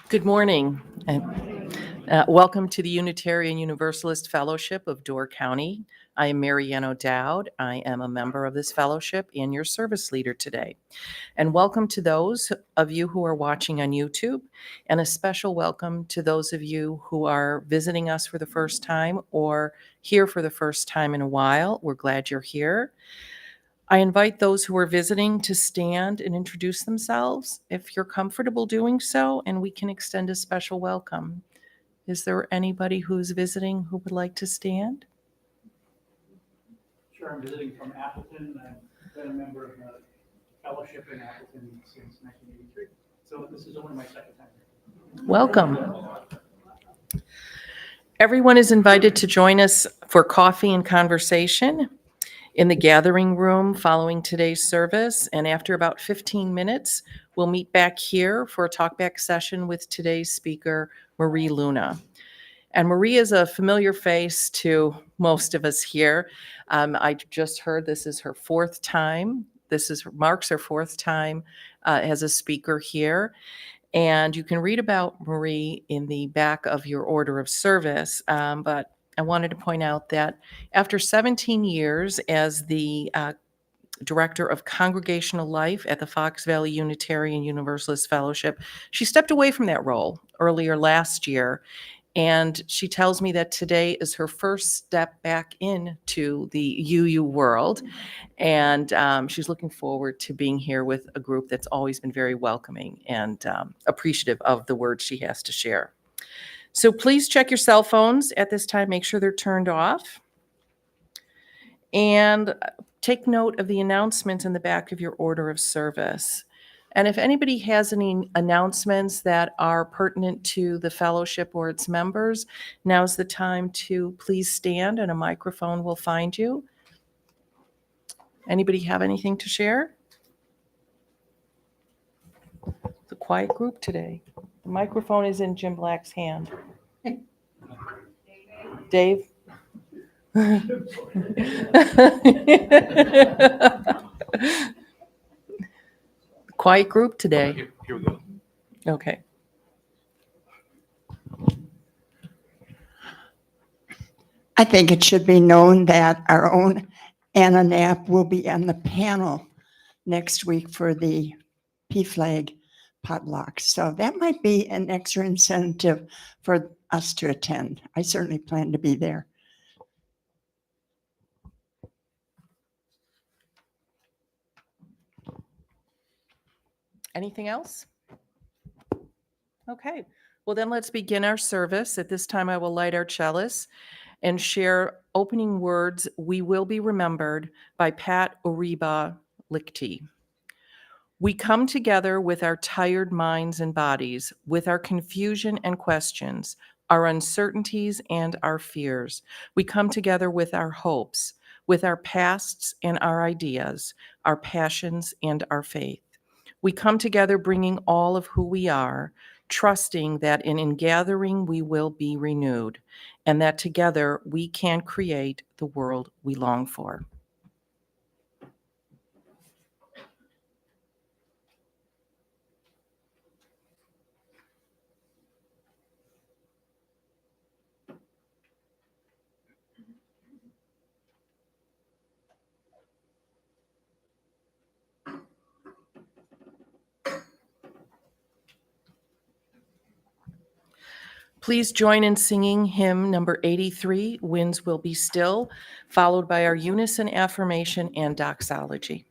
Good morning, and welcome to the Unitarian Universalist Fellowship of Door County. I am Marianne O'Dowd. I am a member of this fellowship and your service leader today. And welcome to those of you who are watching on YouTube, and a special welcome to those of you who are visiting us for the first time or here for the first time in a while. We're glad you're here. I invite those who are visiting to stand and introduce themselves if you're comfortable doing so, and we can extend a special welcome. Is there anybody who's visiting who would like to stand? Sure, I'm visiting from Appleton. I've been a member of the fellowship in Appleton since 1983. So this is only my second time here. Welcome. Everyone is invited to join us for coffee and conversation in the gathering room following today's service. And after about 15 minutes, we'll meet back here for a talkback session with today's speaker, Marie Luna. And Marie is a familiar face to most of us here. I just heard this is her fourth time. Marks her fourth time as a speaker here. And you can read about Marie in the back of your order of service. But I wanted to point out that after 17 years as the Director of Congregational Life at the Fox Valley Unitarian Universalist Fellowship, she stepped away from that role earlier last year. And she tells me that today is her first step back into the UU world. And she's looking forward to being here with a group that's always been very welcoming and appreciative of the words she has to share. So please check your cell phones at this time. Make sure they're turned off. And take note of the announcements in the back of your order of service. And if anybody has any announcements that are pertinent to the fellowship or its members, now's the time to please stand and a microphone will find you. Anybody have anything to share? It's a quiet group today. The microphone is in Jim Black's hand. Dave? Quiet group today. Here we go. Okay. I think it should be known that our own Anna Knapp will be on the panel next week for the PFLAG potluck. So that might be an extra incentive for us to attend. I certainly plan to be there. Anything else? Okay. Well, then let's begin our service. At this time, I will light our chalice and share opening words, "We Will Be Remembered," by Pat Oriba Lichty. We come together with our tired minds and bodies, with our confusion and questions, our uncertainties and our fears. We come together with our hopes, with our pasts and our ideas, our passions and our faith. We come together bringing all of who we are, trusting that in gathering we will be renewed, and that together we can create the world we long for. Please join in singing hymn number 83, "Winds Will Be Still," followed by our unison affirmation and doxology.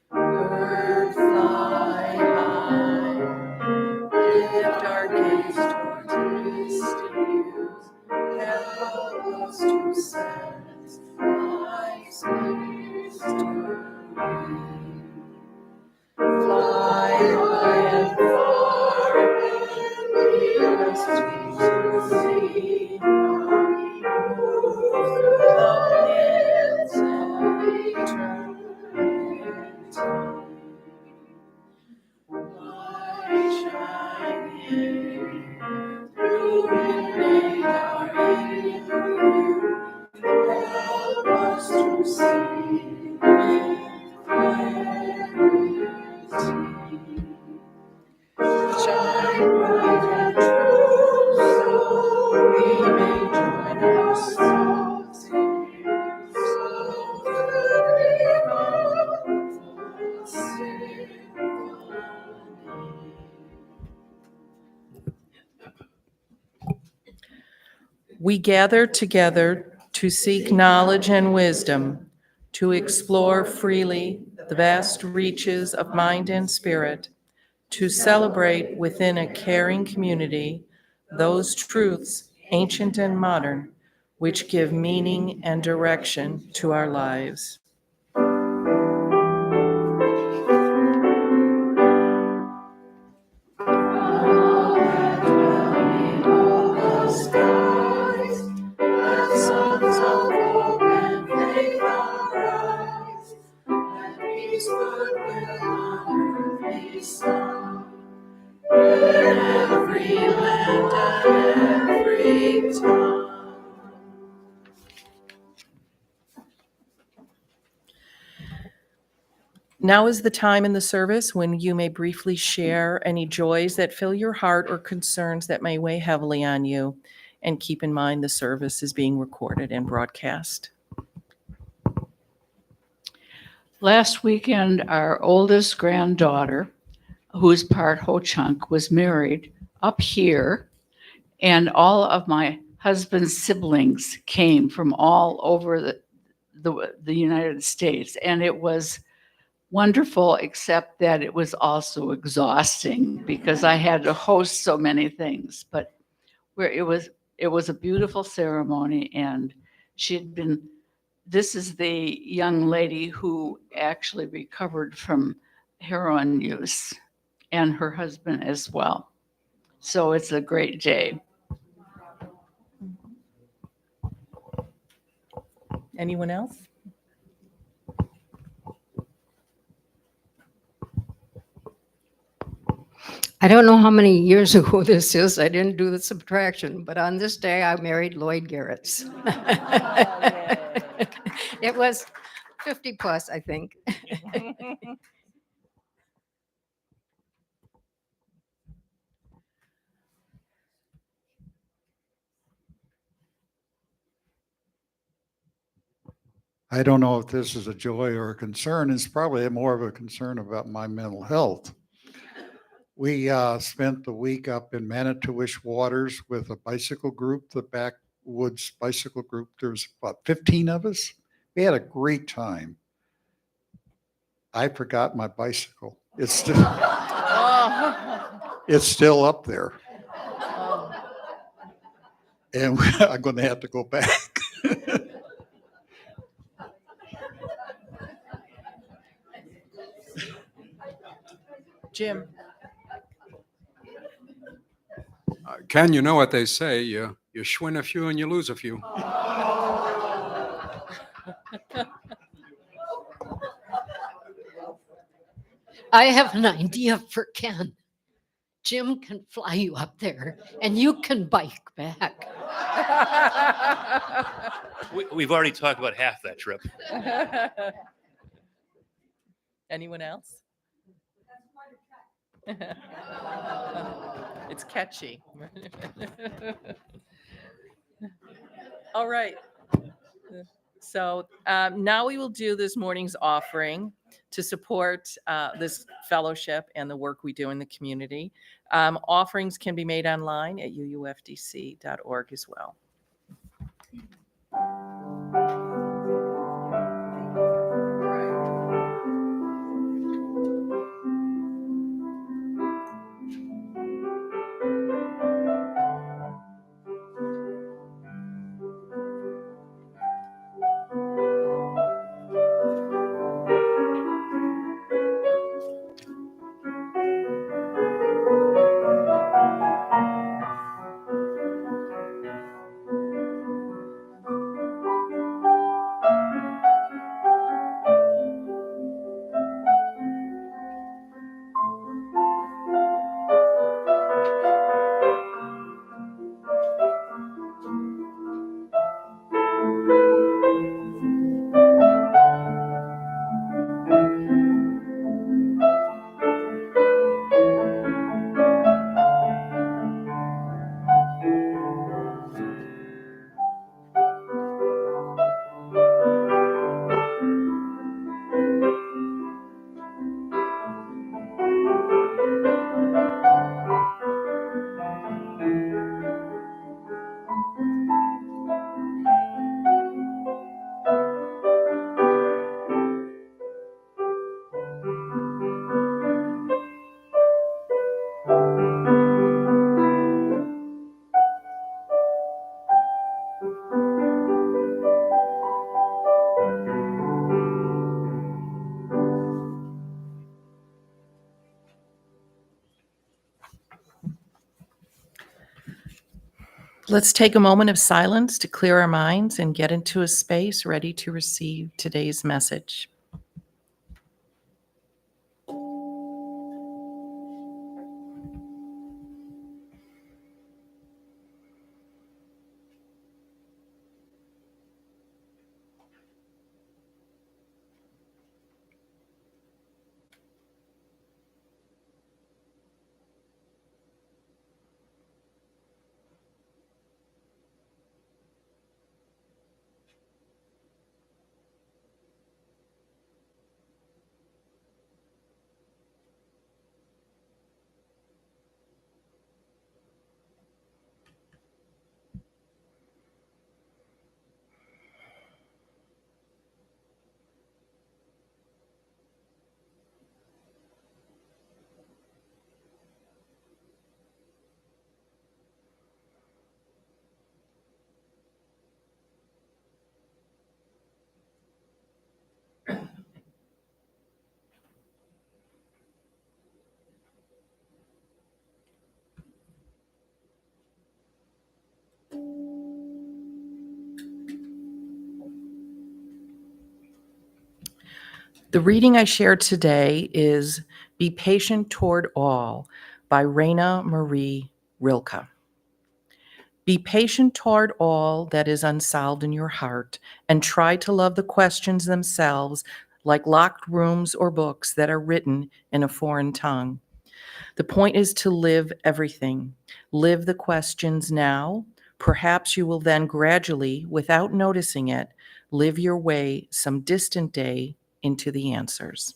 Bird fly high. We gather together to seek knowledge and wisdom, to explore freely the vast reaches of mind and spirit, to celebrate within a caring community those truths, ancient and modern, which give meaning and direction to our lives. Now is the time in the service when you may briefly share any joys that fill your heart or concerns that may weigh heavily on you. And keep in mind the service is being recorded and broadcast. Last weekend, our oldest granddaughter, who is part Ho-Chunk, was married up here, and all of my husband's siblings came from all over the United States, and it was wonderful, except that it was also exhausting because I had to host so many things. But it was a beautiful ceremony, and this is the young lady who actually recovered from heroin use, and her husband as well. So it's a great day. Anyone else? I don't know how many years ago this is. I didn't do the subtraction, but on this day I married Lloyd Garretts. It was 50 plus, I think. I don't know if this is a joy or a concern. It's probably more of a concern about my mental health. We spent the week up in Manitowish Waters with a bicycle group, the Backwoods Bicycle Group. There was about 15 of us. We had a great time. I forgot my bicycle. It's still up there. And I'm going to have to go back. Jim. Ken, you know what they say, you schwinn a few and you lose a few. I have an idea for Ken. Jim can fly you up there and you can bike back. We've already talked about half that trip. Anyone else? It's catchy. All right. So now we will do this morning's offering to support this fellowship and the work we do in the community. Offerings can be made online at uufdc.org as well. Let's take a moment of silence to clear our minds and get into a space ready to receive today's message. The reading I shared today is Be Patient Toward All by Raina Marie Rilke. Be patient toward all that is unsolved in your heart, and try to love the questions themselves like locked rooms or books that are written in a foreign tongue. The point is to live everything. Live the questions now. Perhaps you will then gradually, without noticing it, live your way some distant day into the answers.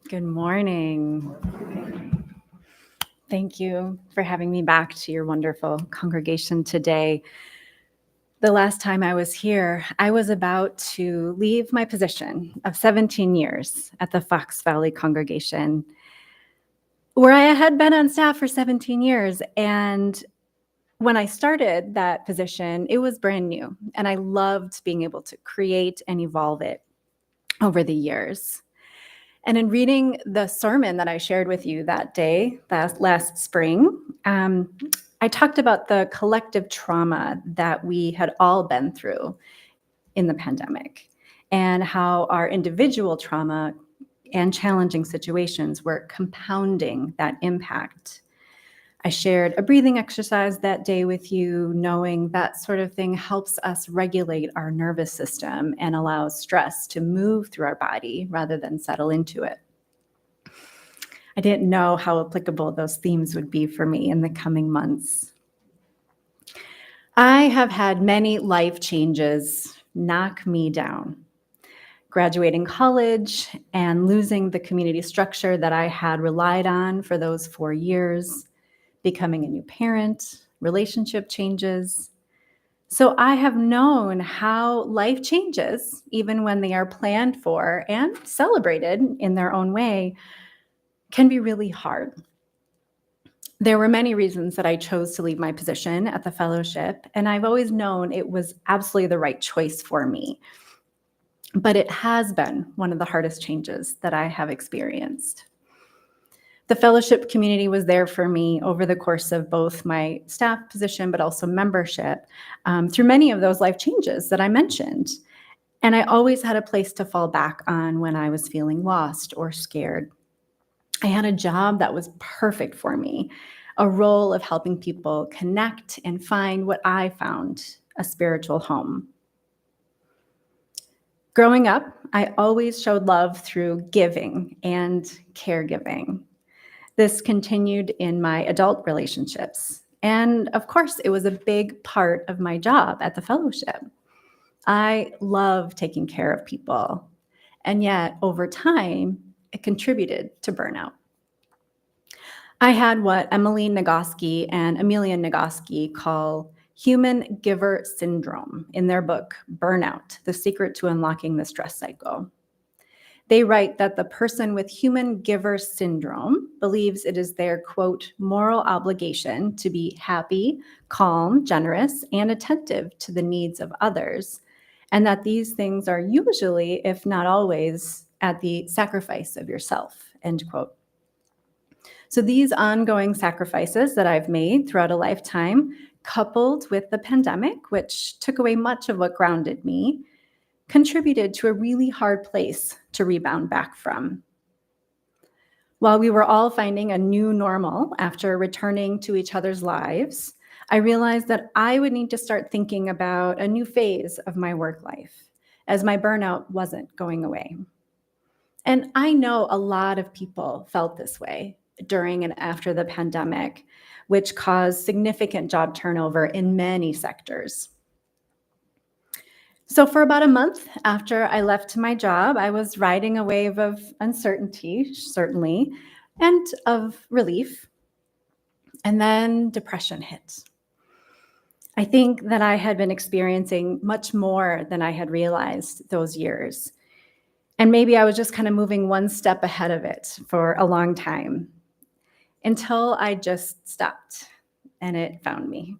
Good morning. Thank you for having me back to your wonderful congregation today. The last time I was here, I was about to leave my position of 17 years at the Fox Valley congregation, where I had been on staff for 17 years. And when I started that position, it was brand new, and I loved being able to create and evolve it over the years. And in reading the sermon that I shared with you that day, last spring, I talked about the collective trauma that we had all been through in the pandemic, and how our individual trauma and challenging situations were compounding that impact. I shared a breathing exercise that day with you, knowing that sort of thing helps us regulate our nervous system and allows stress to move through our body rather than settle into it. I didn't know how applicable those themes would be for me in the coming months. I have had many life changes knock me down. Graduating college and losing the community structure that I had relied on for those 4 years, becoming a new parent, relationship changes. So I have known how life changes, even when they are planned for and celebrated in their own way, can be really hard. There were many reasons that I chose to leave my position at the fellowship, and I've always known it was absolutely the right choice for me. But it has been one of the hardest changes that I have experienced. The fellowship community was there for me over the course of both my staff position, but also membership, through many of those life changes that I mentioned. And I always had a place to fall back on when I was feeling lost or scared. I had a job that was perfect for me, a role of helping people connect and find what I found, a spiritual home. Growing up, I always showed love through giving and caregiving. This continued in my adult relationships. And of course, it was a big part of my job at the fellowship. I love taking care of people. And yet, over time, it contributed to burnout. I had what Emily Nagoski and Amelia Nagoski call human giver syndrome in their book, Burnout: The Secret to Unlocking the Stress Cycle. They write that the person with human giver syndrome believes it is their, quote, moral obligation to be happy, calm, generous, and attentive to the needs of others, and that these things are usually, if not always, at the sacrifice of yourself, end quote. So these ongoing sacrifices that I've made throughout a lifetime, coupled with the pandemic, which took away much of what grounded me, contributed to a really hard place to rebound back from. While we were all finding a new normal after returning to each other's lives, I realized that I would need to start thinking about a new phase of my work life, as my burnout wasn't going away. And I know a lot of people felt this way during and after the pandemic, which caused significant job turnover in many sectors. So for about a month after I left my job, I was riding a wave of uncertainty, certainly, and of relief. And then depression hit. I think that I had been experiencing much more than I had realized those years. And maybe I was just kind of moving one step ahead of it for a long time until I just stopped and it found me.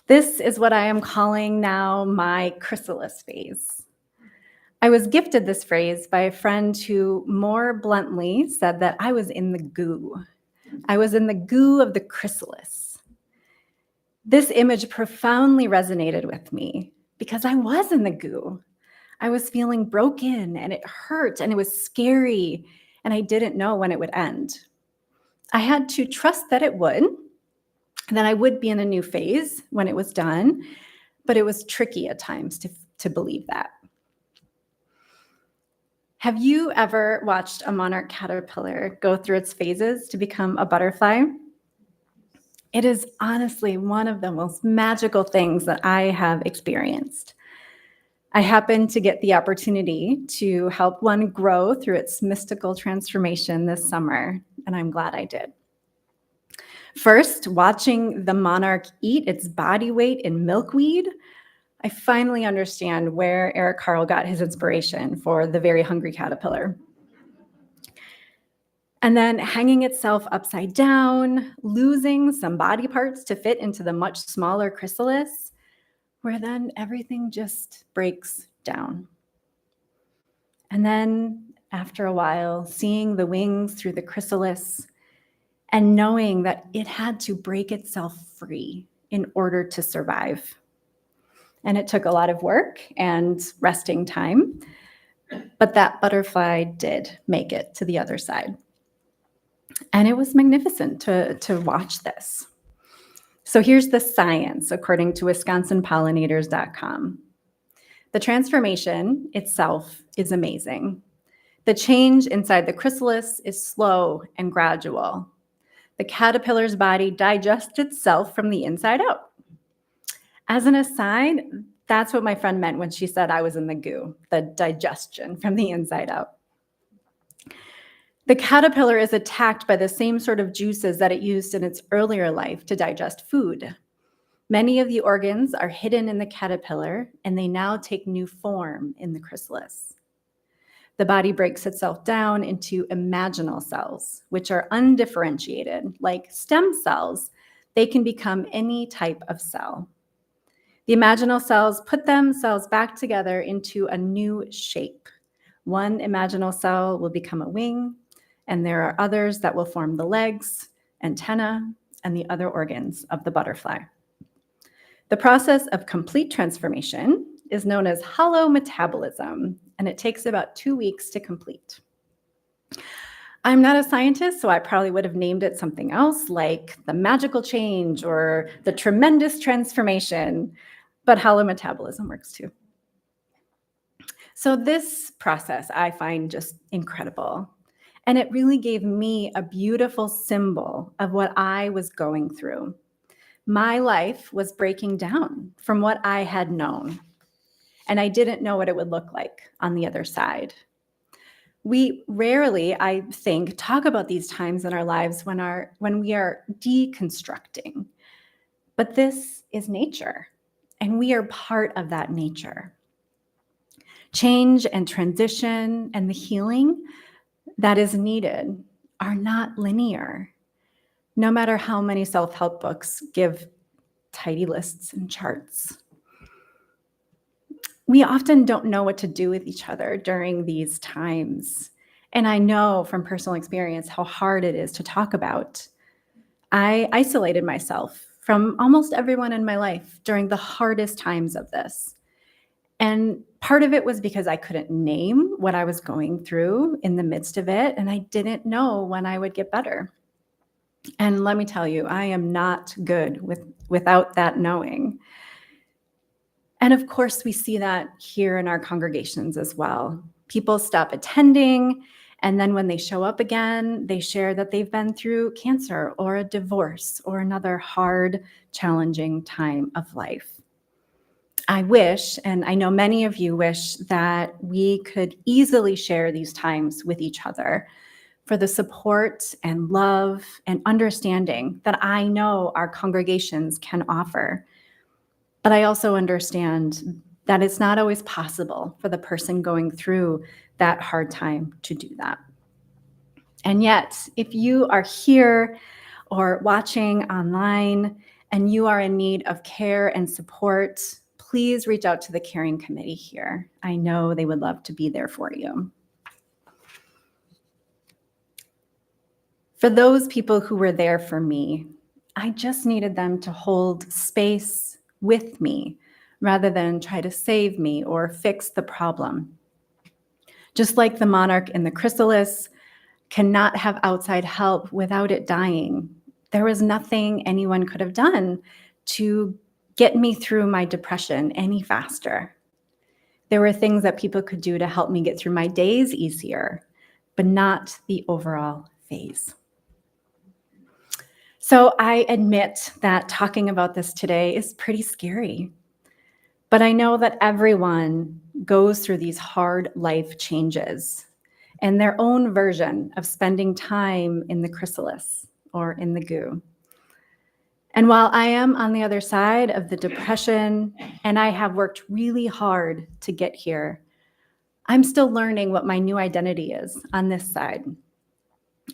This is what I am calling now my chrysalis phase. I was gifted this phrase by a friend who more bluntly said that I was in the goo. I was in the goo of the chrysalis. This image profoundly resonated with me because I was in the goo. I was feeling broken and it hurt and it was scary and I didn't know when it would end. I had to trust that it would, that I would be in a new phase when it was done, but it was tricky at times to believe that. Have you ever watched a monarch caterpillar go through its phases to become a butterfly? It is honestly one of the most magical things that I have experienced. I happened to get the opportunity to help one grow through its mystical transformation this summer, and I'm glad I did. First, watching the monarch eat its body weight in milkweed, I finally understand where Eric Carle got his inspiration for the very hungry caterpillar. And then hanging itself upside down, losing some body parts to fit into the much smaller chrysalis, where then everything just breaks down. And then after a while, seeing the wings through the chrysalis and knowing that it had to break itself free in order to survive. And it took a lot of work and resting time, but that butterfly did make it to the other side. And it was magnificent to watch this. So here's the science, according to WisconsinPollinators.com. The transformation itself is amazing. The change inside the chrysalis is slow and gradual. The caterpillar's body digests itself from the inside out. As an aside, that's what my friend meant when she said I was in the goo, the digestion from the inside out. The caterpillar is attacked by the same sort of juices that it used in its earlier life to digest food. Many of the organs are hidden in the caterpillar, and they now take new form in the chrysalis. The body breaks itself down into imaginal cells, which are undifferentiated. Like stem cells, they can become any type of cell. The imaginal cells put themselves back together into a new shape. One imaginal cell will become a wing, and there are others that will form the legs, antenna, and the other organs of the butterfly. The process of complete transformation is known as holometabolism, and it takes about 2 weeks to complete. I'm not a scientist, so I probably would have named it something else like the magical change or the tremendous transformation, but holometabolism works too. So this process I find just incredible. And it really gave me a beautiful symbol of what I was going through. My life was breaking down from what I had known, and I didn't know what it would look like on the other side. We rarely, I think, talk about these times in our lives when we are deconstructing. But this is nature, and we are part of that nature. Change and transition and the healing that is needed are not linear, no matter how many self-help books give tidy lists and charts. We often don't know what to do with each other during these times, And I know from personal experience how hard it is to talk about. I isolated myself from almost everyone in my life during the hardest times of this. And part of it was because I couldn't name what I was going through in the midst of it, and I didn't know when I would get better. And let me tell you, I am not good without that knowing. And of course, we see that here in our congregations as well. People stop attending, and then when they show up again, they share that they've been through cancer or a divorce or another hard, challenging time of life. I wish, and I know many of you wish, that we could easily share these times with each other for the support and love and understanding that I know our congregations can offer. But I also understand that it's not always possible for the person going through that hard time to do that. And yet, if you are here or watching online and you are in need of care and support, please reach out to the caring committee here. I know they would love to be there for you. For those people who were there for me, I just needed them to hold space with me rather than try to save me or fix the problem. Just like the monarch in the chrysalis cannot have outside help without it dying, there was nothing anyone could have done to get me through my depression any faster. There were things that people could do to help me get through my days easier, but not the overall phase. So I admit that talking about this today is pretty scary, but I know that everyone goes through these hard life changes and their own version of spending time in the chrysalis or in the goo. And while I am on the other side of the depression and I have worked really hard to get here, I'm still learning what my new identity is on this side.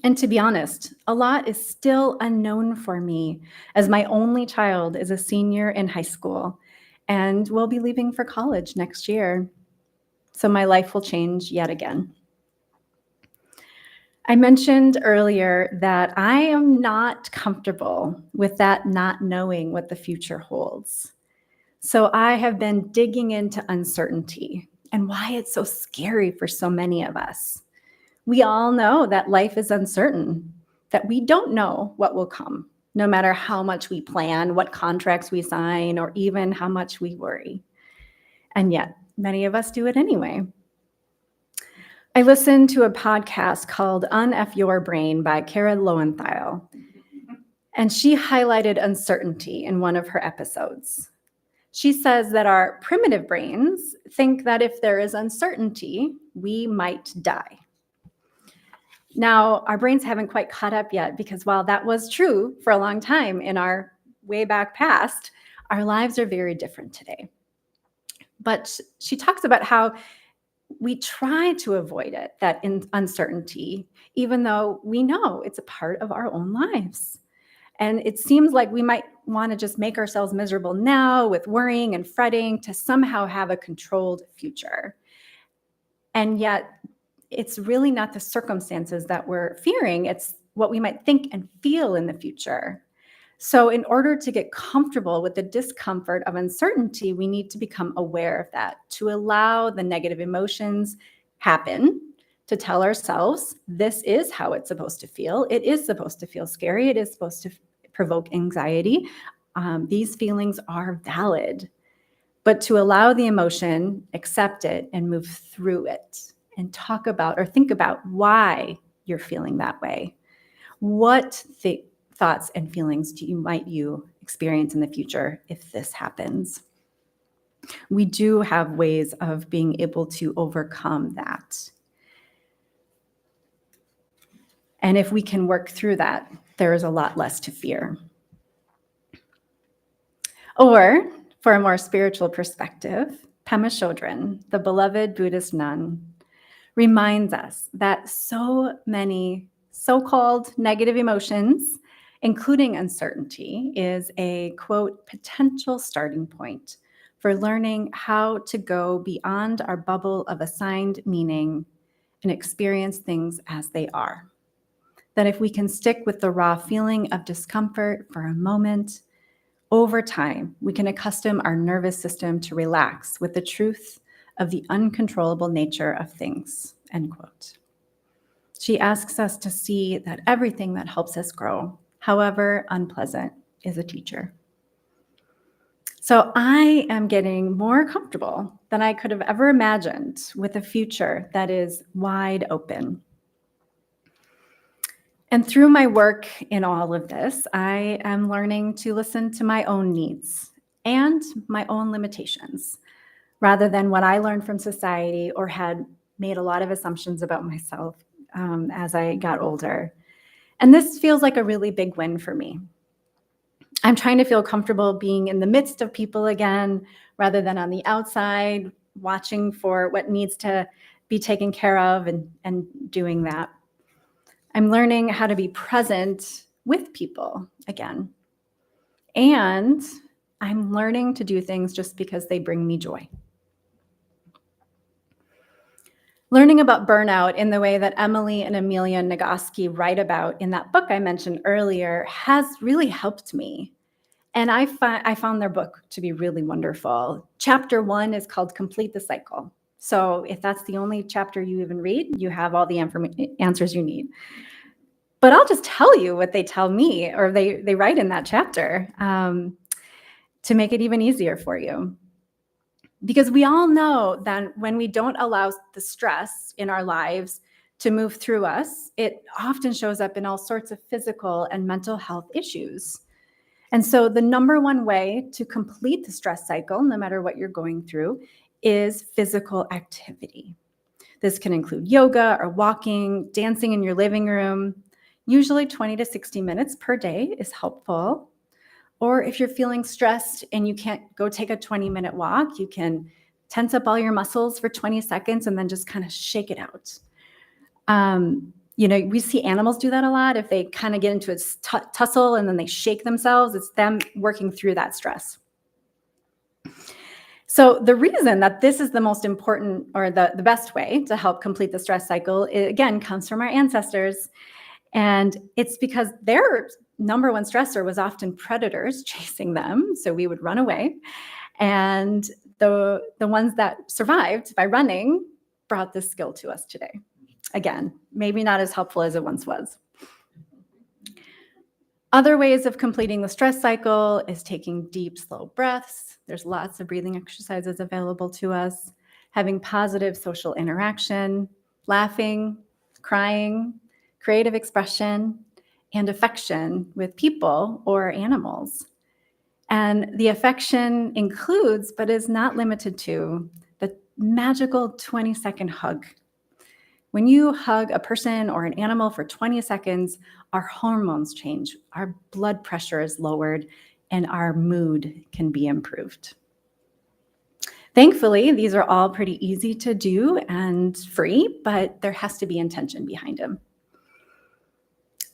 And to be honest, a lot is still unknown for me, as my only child is a senior in high school and will be leaving for college next year. So my life will change yet again. I mentioned earlier that I am not comfortable with that not knowing what the future holds. So I have been digging into uncertainty and why it's so scary for so many of us. We all know that life is uncertain, that we don't know what will come, no matter how much we plan, what contracts we sign, or even how much we worry. And yet, many of us do it anyway. I listened to a podcast called Un-F Your Brain by Kara Lowenthal, and she highlighted uncertainty in one of her episodes. She says that our primitive brains think that if there is uncertainty, we might die. Now, our brains haven't quite caught up yet because while that was true for a long time in our way back past, our lives are very different today. But she talks about how we try to avoid it, that uncertainty, even though we know it's a part of our own lives. And it seems like we might want to just make ourselves miserable now with worrying and fretting to somehow have a controlled future. And yet, it's really not the circumstances that we're fearing, it's what we might think and feel in the future. So in order to get comfortable with the discomfort of uncertainty, we need to become aware of that, to allow the negative emotions happen, to tell ourselves, this is how it's supposed to feel. It is supposed to feel scary. It is supposed to provoke anxiety. These feelings are valid. But to allow the emotion, accept it, and move through it, and talk about or think about why you're feeling that way. What thoughts and feelings might you experience in the future if this happens? We do have ways of being able to overcome that. And if we can work through that, there is a lot less to fear. Or, for a more spiritual perspective, Pema Chodron, the beloved Buddhist nun, reminds us that so many so-called negative emotions, including uncertainty, is a, quote, potential starting point for learning how to go beyond our bubble of assigned meaning and experience things as they are. That if we can stick with the raw feeling of discomfort for a moment, over time, we can accustom our nervous system to relax with the truth of the uncontrollable nature of things, end quote. She asks us to see that everything that helps us grow, however unpleasant, is a teacher. So I am getting more comfortable than I could have ever imagined with a future that is wide open. And through my work in all of this, I am learning to listen to my own needs and my own limitations, rather than what I learned from society or had made a lot of assumptions about myself as I got older. And this feels like a really big win for me. I'm trying to feel comfortable being in the midst of people again, rather than on the outside, watching for what needs to be taken care of and doing that. I'm learning how to be present with people again. And I'm learning to do things just because they bring me joy. Learning about burnout in the way that Emily and Amelia Nagoski write about in that book I mentioned earlier has really helped me. And I found their book to be really wonderful. Chapter 1 is called Complete the Cycle. So if that's the only chapter you even read, you have all the answers you need. But I'll just tell you what they tell me, or they write in that chapter to make it even easier for you. Because we all know that when we don't allow the stress in our lives to move through us, it often shows up in all sorts of physical and mental health issues. And so the number one way to complete the stress cycle, no matter what you're going through, is physical activity. This can include yoga or walking, dancing in your living room. Usually 20 to 60 minutes per day is helpful. Or if you're feeling stressed and you can't go take a 20-minute walk, you can tense up all your muscles for 20 seconds and then just kind of shake it out. We see animals do that a lot. If they kind of get into a tussle and then they shake themselves, it's them working through that stress. So the reason that this is the most important, or the best way to help complete the stress cycle, again, comes from our ancestors. And it's because their number one stressor was often predators chasing them. So we would run away. And the ones that survived by running brought this skill to us today. Again, maybe not as helpful as it once was. Other ways of completing the stress cycle is taking deep, slow breaths. There's lots of breathing exercises available to us. Having positive social interaction, laughing, crying, creative expression, and affection with people or animals. And the affection includes, but is not limited to, the magical 20-second hug. When you hug a person or an animal for 20 seconds, our hormones change, our blood pressure is lowered, and our mood can be improved. Thankfully, these are all pretty easy to do and free, but there has to be intention behind them.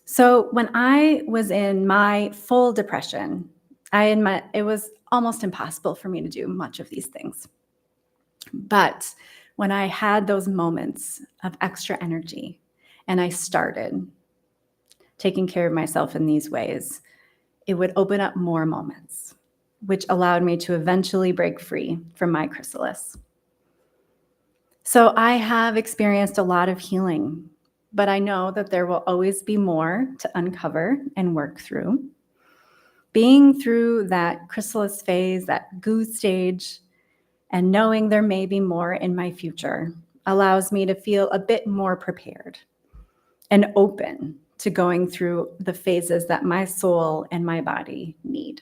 So when I was in my full depression, it was almost impossible for me to do much of these things. But when I had those moments of extra energy and I started taking care of myself in these ways, it would open up more moments, which allowed me to eventually break free from my chrysalis. So I have experienced a lot of healing, but I know that there will always be more to uncover and work through. Being through that chrysalis phase, that goo stage, and knowing there may be more in my future allows me to feel a bit more prepared and open to going through the phases that my soul and my body need.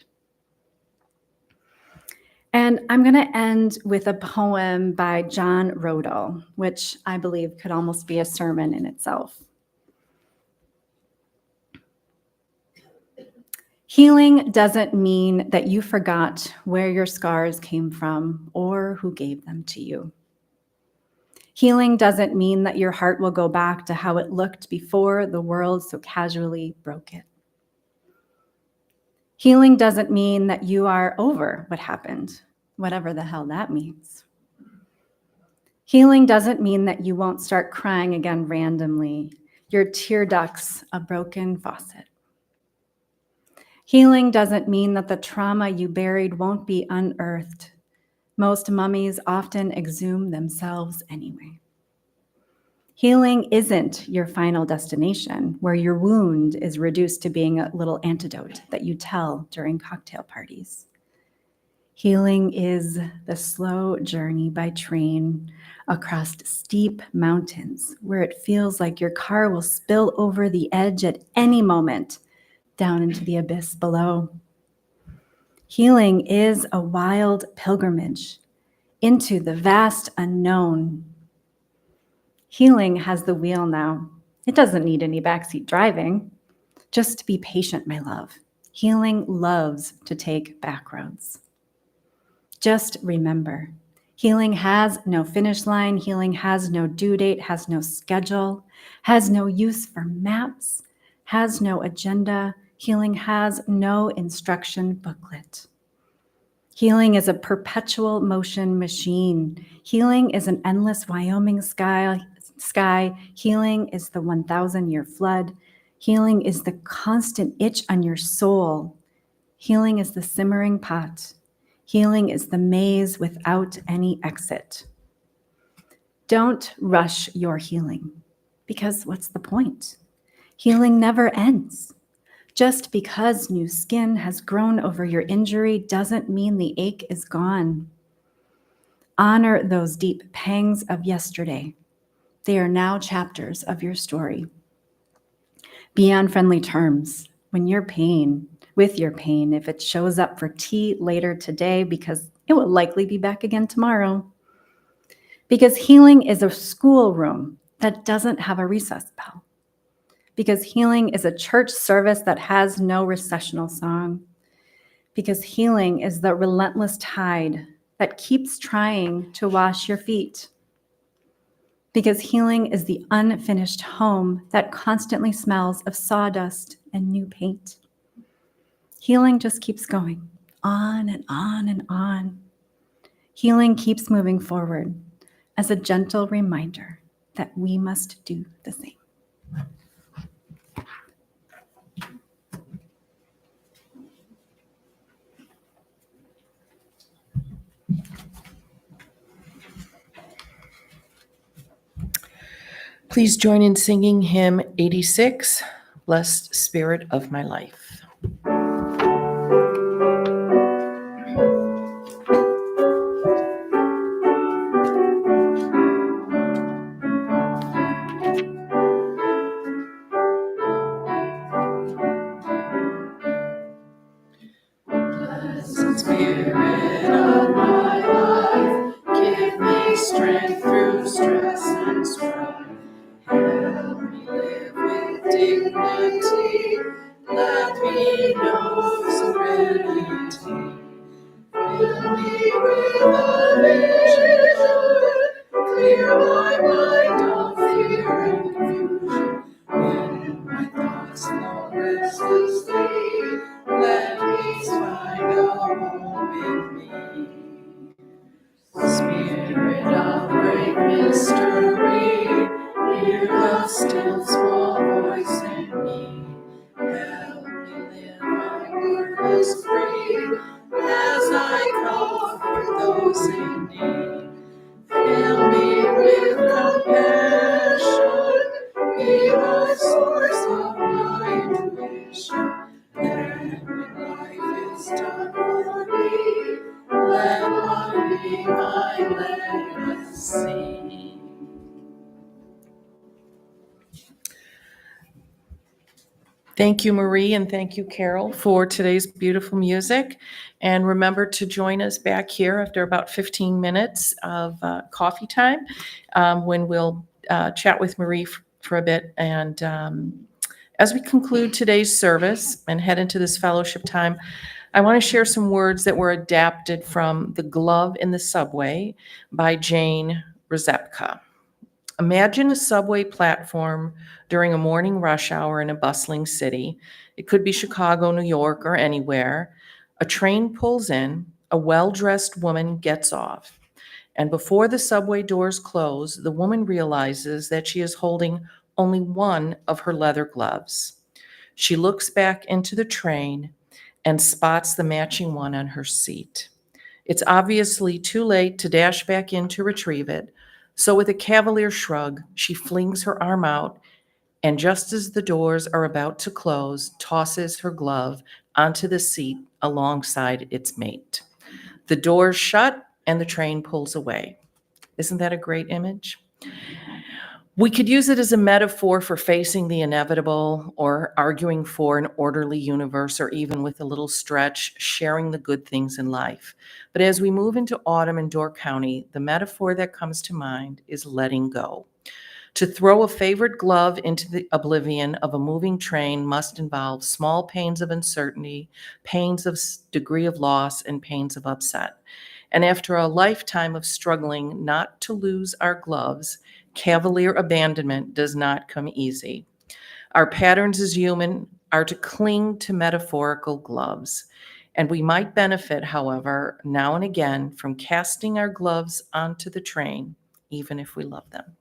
And I'm going to end with a poem by John Rodel, which I believe could almost be a sermon in itself. Healing doesn't mean that you forgot where your scars came from or who gave them to you. Healing doesn't mean that your heart will go back to how it looked before the world so casually broke it. Healing doesn't mean that you are over what happened, whatever the hell that means. Healing doesn't mean that you won't start crying again randomly. Your tear duct's a broken faucet. Healing doesn't mean that the trauma you buried won't be unearthed. Most mummies often exhume themselves anyway. Healing isn't your final destination, where your wound is reduced to being a little antidote that you tell during cocktail parties. Healing is the slow journey by train across steep mountains where it feels like your car will spill over the edge at any moment down into the abyss below. Healing is a wild pilgrimage into the vast unknown. Healing has the wheel now. It doesn't need any backseat driving. Just be patient, my love. Healing loves to take back roads. Just remember, healing has no finish line. Healing has no due date, has no schedule, has no use for maps, has no agenda. Healing has no instruction booklet. Healing is a perpetual motion machine. Healing is an endless Wyoming sky. Healing is the 1,000-year flood. Healing is the constant itch on your soul. Healing is the simmering pot. Healing is the maze without any exit. Don't rush your healing, because what's the point? Healing never ends. Just because new skin has grown over your injury doesn't mean the ache is gone. Honor those deep pangs of yesterday. They are now chapters of your story. Be on friendly terms with your pain, if it shows up for tea later today, because it will likely be back again tomorrow. Because healing is a schoolroom that doesn't have a recess bell. Because healing is a church service that has no recessional song. Because healing is the relentless tide that keeps trying to wash your feet. Because healing is the unfinished home that constantly smells of sawdust and new paint. Healing just keeps going on and on and on. Healing keeps moving forward as a gentle reminder that we must do the same. Please join in singing hymn 86, Blessed Spirit of My Life. Blessed Spirit of my life, give me strength through stress and strife. Help me live with dignity, let me know serenity. Fill me with a vision, clear my mind of fear and confusion. When my thoughts flow restlessly, let peace find a home in me. Spirit of great mystery, hear the still small voice in me. Help me live my purpose free as I comfort those in need. Fill me with compassion, be the source of my intuition. Then when life is done for me, let what be my legacy. Thank you, Marie, and thank you, Carol, for today's beautiful music. And remember to join us back here after about 15 minutes of coffee time when we'll chat with Marie for a bit. And as we conclude today's service and head into this fellowship time, I want to share some words that were adapted from The Glove in the Subway by Jane Rzepka. Imagine a subway platform during a morning rush hour in a bustling city. It could be Chicago, New York, or anywhere. A train pulls in, a well-dressed woman gets off, And before the subway doors close, the woman realizes that she is holding only one of her leather gloves. She looks back into the train and spots the matching one on her seat. It's obviously too late to dash back in to retrieve it, so with a cavalier shrug, she flings her arm out and just as the doors are about to close, tosses her glove onto the seat alongside its mate. The doors shut and the train pulls away. Isn't that a great image? We could use it as a metaphor for facing the inevitable or arguing for an orderly universe or even with a little stretch, sharing the good things in life. But as we move into autumn in Door County, the metaphor that comes to mind is letting go. To throw a favorite glove into the oblivion of a moving train must involve small pains of uncertainty, pains of degree of loss, and pains of upset. And after a lifetime of struggling not to lose our gloves, cavalier abandonment does not come easy. Our patterns as human are to cling to metaphorical gloves. And we might benefit, however, now and again from casting our gloves onto the train, even if we love them.